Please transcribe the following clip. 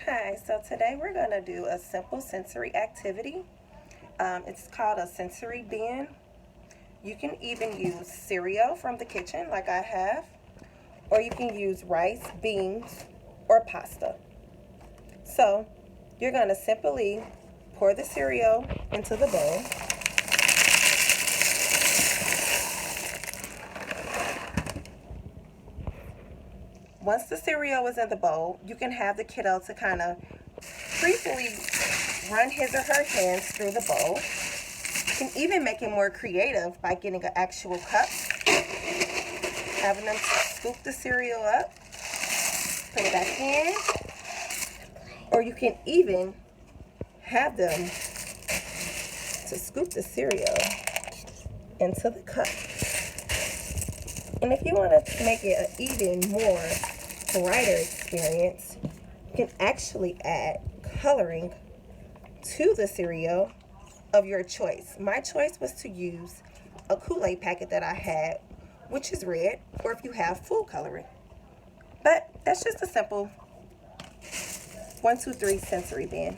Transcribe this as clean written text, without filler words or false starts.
Hi, so today we're going to do a simple sensory activity. It's called a sensory bin. You can even use cereal from the kitchen like I have, or you can use rice, beans, or pasta. So you're going to simply pour the cereal into the bowl. Once the cereal is in the bowl, you can have the kiddo to kind of briefly run his or her hands through the bowl. You can even make it more creative by getting an actual cup, having them scoop the cereal up, put it back in, or you can even have them to scoop the cereal into the cup. And if you want to make it an even more brighter experience, you can actually add coloring to the cereal of your choice. My choice was to use a Kool-Aid packet that I had, which is red, or if you have full coloring. But that's just a simple 1, 2, 3 sensory bin.